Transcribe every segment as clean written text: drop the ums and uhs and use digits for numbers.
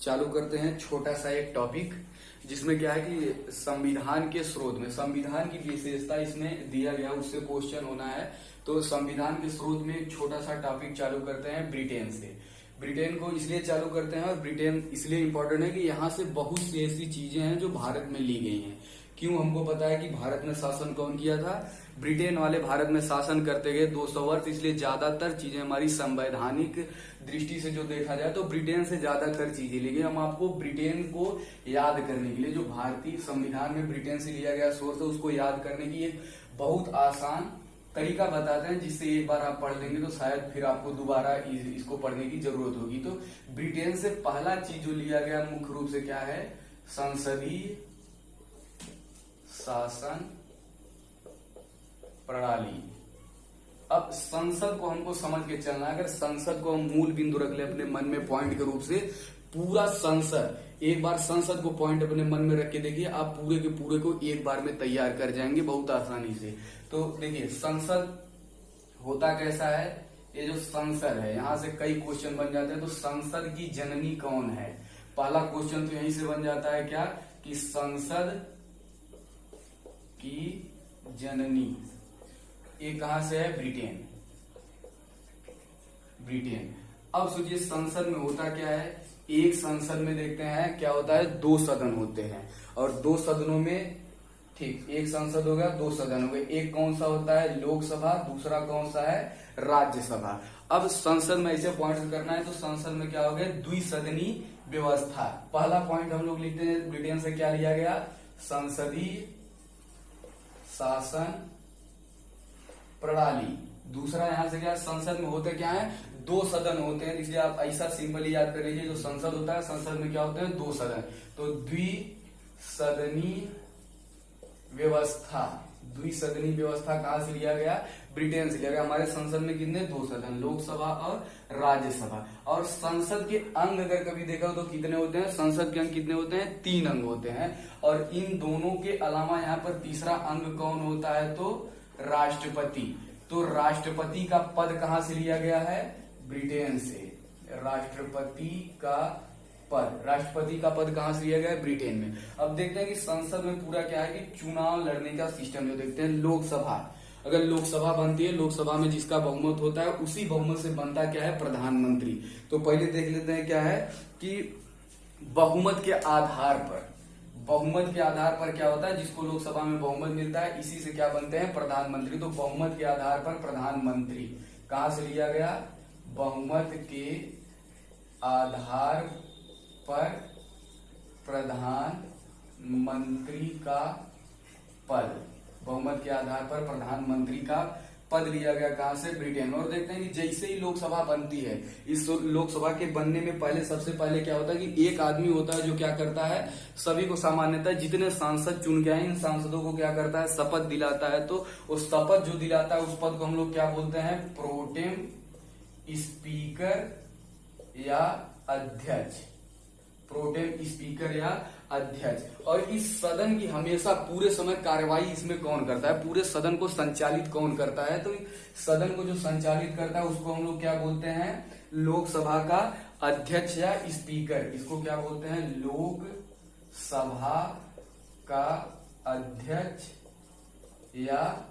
चालू करते हैं छोटा सा एक टॉपिक जिसमें क्या है कि संविधान के स्रोत में संविधान की विशेषता इसमें दिया गया, उससे क्वेश्चन होना है। तो संविधान के स्रोत में एक छोटा सा टॉपिक चालू करते हैं ब्रिटेन से। ब्रिटेन को इसलिए चालू करते हैं और ब्रिटेन इसलिए इम्पोर्टेंट है कि यहाँ से बहुत सी ऐसी चीजें हैं जो भारत में ली गई हैं। क्यों? हमको पता है कि भारत में शासन कौन किया था? ब्रिटेन वाले भारत में शासन करते गए 200 वर्ष, इसलिए ज्यादातर चीजें हमारी संवैधानिक दृष्टि से जो देखा जाए तो ब्रिटेन से ज्यादातर चीजें ली गई। हम आपको ब्रिटेन को याद करने के लिए, जो भारतीय संविधान में ब्रिटेन से लिया गया सोर्स है, उसको याद करने की एक बहुत आसान तरीका बताते हैं, जिससे एक बार आप पढ़ लेंगे तो शायद फिर आपको दोबारा इसको पढ़ने की जरूरत होगी। तो ब्रिटेन से पहला चीज जो लिया गया मुख्य रूप से क्या है? संसदीय शासन प्रणाली। अब संसद को हमको समझ के चलना है। अगर संसद को हम मूल बिंदु रख ले अपने मन में पॉइंट के रूप से, पूरा संसद, एक बार संसद को पॉइंट अपने मन में रख के देखिए, आप पूरे के पूरे को एक बार में तैयार कर जाएंगे बहुत आसानी से। तो देखिए संसद होता कैसा है? ये जो संसद है, यहां से कई क्वेश्चन बन जाते हैं। तो संसद की जननी कौन है? पहला क्वेश्चन तो यहीं से बन जाता है क्या कि संसद की जननी ये कहां से है? ब्रिटेन। ब्रिटेन। अब सोचिए संसद में होता क्या है? एक संसद में देखते हैं क्या होता है, 2 सदन होते हैं, और 2 सदनों में, ठीक, एक संसद हो गया, 2 सदन हो गए। एक कौन सा होता है? लोकसभा। दूसरा कौन सा है? राज्यसभा। अब संसद में ऐसे पॉइंट करना है तो संसद में क्या हो गया? द्विसदनी व्यवस्था। पहला पॉइंट हम लोग लिखते हैं ब्रिटेन से क्या लिया गया? संसदीय शासन प्रणाली। दूसरा यहां से क्या? संसद में होते क्या है? 2 सदन होते हैं, इसलिए आप ऐसा सिंपली याद कर लीजिए, जो संसद होता है, संसद में क्या होते हैं? 2 सदन। तो द्विसदनी व्यवस्था। द्विसदनी व्यवस्था कहां से लिया गया? ब्रिटेन से लिया गया। हमारे संसद में कितने? 2 सदन, लोकसभा और राज्यसभा। और संसद के अंग अगर कभी देखा हो तो कितने होते हैं? संसद के अंग कितने होते हैं? 3 अंग होते हैं। और इन दोनों के अलावा यहाँ पर तीसरा अंग कौन होता है? तो राष्ट्रपति। तो राष्ट्रपति का पद कहां से लिया गया है? ब्रिटेन से। राष्ट्रपति का पद, राष्ट्रपति का पद कहां से लिया गया है? ब्रिटेन में। अब देखते हैं कि संसद में पूरा क्या है कि चुनाव लड़ने का सिस्टम जो देखते हैं। लोकसभा, अगर लोकसभा बनती है, लोकसभा में जिसका बहुमत होता है उसी बहुमत से बनता क्या है? प्रधानमंत्री। तो पहले देख लेते हैं क्या है कि बहुमत के आधार पर, बहुमत के आधार पर क्या होता है? जिसको लोकसभा में बहुमत मिलता है इसी से क्या बनते हैं? प्रधानमंत्री। तो बहुमत के आधार पर प्रधानमंत्री कहां से लिया गया? बहुमत के आधार पर प्रधानमंत्री का पद, बहुमत के आधार पर प्रधानमंत्री का पद लिया गया कहां से? ब्रिटेन। और देखते हैं कि जैसे ही लोकसभा बनती है, इस लोकसभा के बनने में पहले सबसे पहले क्या होता है कि एक आदमी होता है जो क्या करता है? सभी को सामान्यतः जितने सांसद चुन के आए इन सांसदों को क्या करता है? शपथ दिलाता है। तो उस शपथ जो दिलाता है उस पद को हम लोग क्या बोलते हैं? प्रोटेम स्पीकर या अध्यक्ष। प्रोटेम स्पीकर या अध्यक्ष। और इस सदन की हमेशा पूरे समय कार्यवाही इसमें कौन करता है? पूरे सदन को संचालित कौन करता है? तो सदन को जो संचालित करता है उसको हम लोग क्या बोलते हैं? लोकसभा का अध्यक्ष या स्पीकर। इसको क्या बोलते हैं? लोकसभा का अध्यक्ष या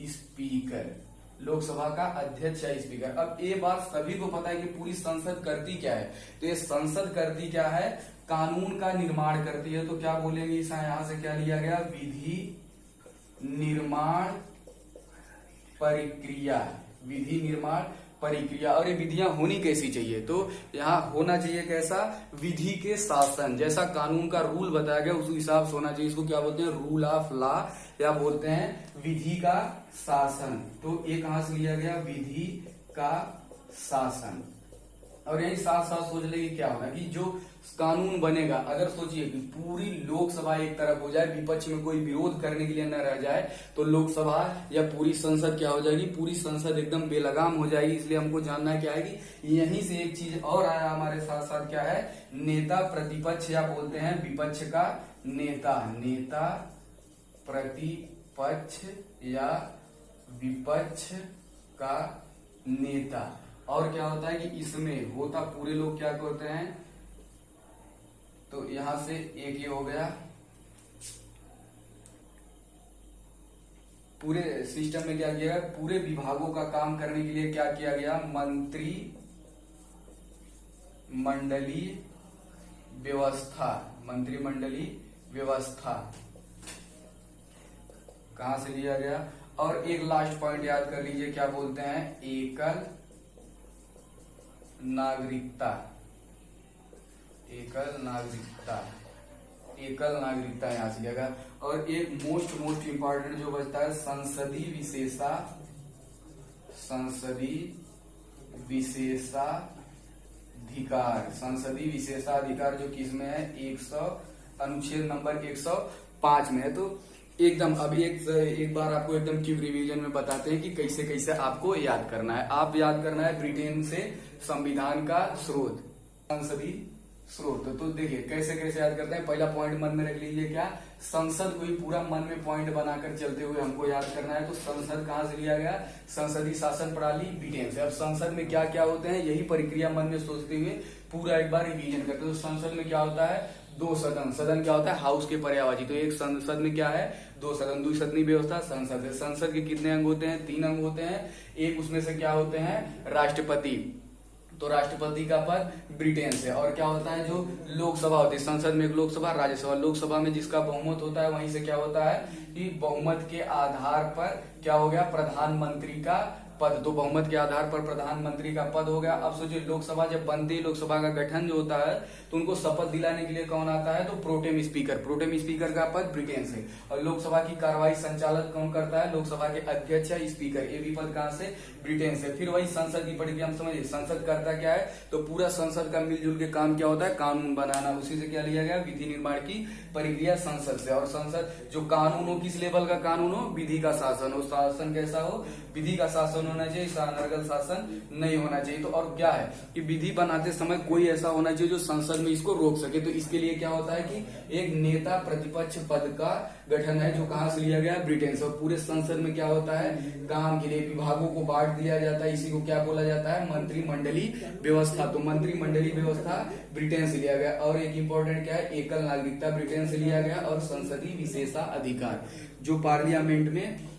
स्पीकर। लोकसभा का अध्यक्ष या स्पीकर। अब ये बात सभी को पता है कि पूरी संसद करती क्या है? तो ये संसद करती क्या है? कानून का निर्माण करती है। तो क्या बोलेंगे इस यहां से क्या लिया गया? विधि निर्माण प्रक्रिया। विधि निर्माण प्रक्रिया। और ये विधियां होनी कैसी चाहिए? तो यहाँ होना चाहिए कैसा? विधि के शासन, जैसा कानून का रूल बताया गया उस हिसाब से होना चाहिए। इसको क्या बोलते हैं? रूल ऑफ लॉ, या बोलते हैं विधि का शासन। तो ये कहां से लिया गया? विधि का शासन। और यही साथ साथ सोच ले कि क्या होगा कि जो कानून बनेगा, अगर सोचिए कि पूरी लोकसभा एक तरफ हो जाए, विपक्ष में कोई विरोध करने के लिए न रह जाए, तो लोकसभा या पूरी संसद क्या हो जाएगी? पूरी संसद एकदम बेलगाम हो जाएगी। इसलिए हमको जानना क्या है कि यहीं से एक चीज और आया हमारे साथ साथ, क्या है? नेता प्रतिपक्ष, या बोलते हैं विपक्ष का नेता। नेता प्रतिपक्ष या विपक्ष का नेता। और क्या होता है कि इसमें होता, पूरे लोग क्या करते हैं? तो यहां से एक ये हो गया। पूरे सिस्टम में क्या किया गया, पूरे विभागों का काम करने के लिए क्या किया गया, मंत्री मंडलीय व्यवस्था, मंत्रिमंडलीय व्यवस्था कहां से लिया गया। और एक लास्ट पॉइंट याद कर लीजिए, क्या बोलते हैं, एकल नागरिकता, एकल नागरिकता, एकल नागरिकता यहां से लिया गया। और एक मोस्ट इंपॉर्टेंट जो बचता है, संसदीय विशेषा, संसदीय विशेषाधिकार, संसदीय विशेषाधिकार जो किसमें है, 100 अनुच्छेद नंबर 105 में है। तो एकदम अभी एक बार आपको एकदम क्विक रिवीजन में बताते हैं कि कैसे कैसे आपको याद करना है। आप याद करना है ब्रिटेन से संविधान का स्रोत, संसदीय स्रोत। तो देखिए कैसे कैसे याद करते हैं। पहला पॉइंट मन में रख लीजिए, क्या, संसद को ही पूरा मन में पॉइंट बनाकर चलते हुए हमको याद करना है। तो संसद कहां से लिया गया, संसदीय शासन प्रणाली ब्रिटेन से। अब संसद में क्या क्या होते हैं, यही प्रक्रिया मन में सोचते हुए पूरा एक बार रिवीजन करते हैं। तो संसद में क्या होता है, 2 सदन, सदन क्या होता है, हाउस के पर्यायवाची। तो एक संसद में क्या है, 2 सदन, द्विसदनीय व्यवस्था संसद है। संसद के कितने अंग होते हैं, 3 अंग होते हैं। एक उसमें से क्या होते हैं, राष्ट्रपति, तो राष्ट्रपति का पद ब्रिटेन से। और क्या होता है, जो लोकसभा होती है, संसद में एक लोकसभा, राज्यसभा। लोकसभा में जिसका बहुमत होता है वहीं से क्या होता है कि बहुमत के आधार पर क्या हो गया, प्रधानमंत्री का पद। तो बहुमत के आधार पर प्रधानमंत्री का पद हो गया। अब सोचिए लोकसभा जब बनती है, लोकसभा का गठन जो होता है, तो उनको शपथ दिलाने के लिए कौन आता है, तो प्रोटेम स्पीकर, प्रोटेम स्पीकर का पद ब्रिटेन से। और लोकसभा की कार्रवाई संचालन कौन करता है, लोकसभा के अध्यक्ष या स्पीकर, ये भी पद कहां से, ब्रिटेन से। फिर वही संसद की प्रक्रिया हम समझिए, संसद करता क्या है, तो पूरा संसद का मिलजुल के काम क्या होता है, कानून बनाना। उसी से क्या लिया गया, विधि निर्माण की प्रक्रिया संसद से। और संसद जो कानून हो, किस लेवल का कानून हो, विधि का शासन हो। शासन कैसा हो, विधि का शासन होना चाहिए, अनर्गल शासन नहीं होना चाहिए। तो और क्या है कि विधि बनाते समय कोई ऐसा होना चाहिए जो संसद में इसको रोक सके। तो इसके लिए क्या होता है कि एक नेता प्रतिपक्ष पद का गठन है, जो कहां से लिया गया, ब्रिटेन से। और पूरे संसद में क्या होता है, काम के लिए विभागों को बांट दिया जाता है। इसी को क्या बोला जाता है, मंत्रिमंडलीय व्यवस्था। तो मंत्रिमंडलीय व्यवस्था ब्रिटेन से लिया गया। और एक इंपॉर्टेंट क्या है, एकल नागरिकता ब्रिटेन से लिया गया। और संसदीय विशेषाधिकार, जो पार्लियामेंट में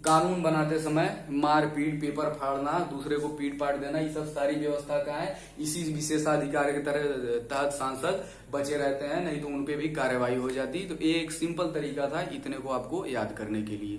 कानून बनाते समय मारपीट, पेपर फाड़ना, दूसरे को पीट पाट देना, ये सब सारी व्यवस्था का है। इसी विशेषाधिकार के तहत सांसद बचे रहते हैं, नहीं तो उनपे भी कार्रवाई हो जाती। तो एक सिंपल तरीका था इतने को आपको याद करने के लिए।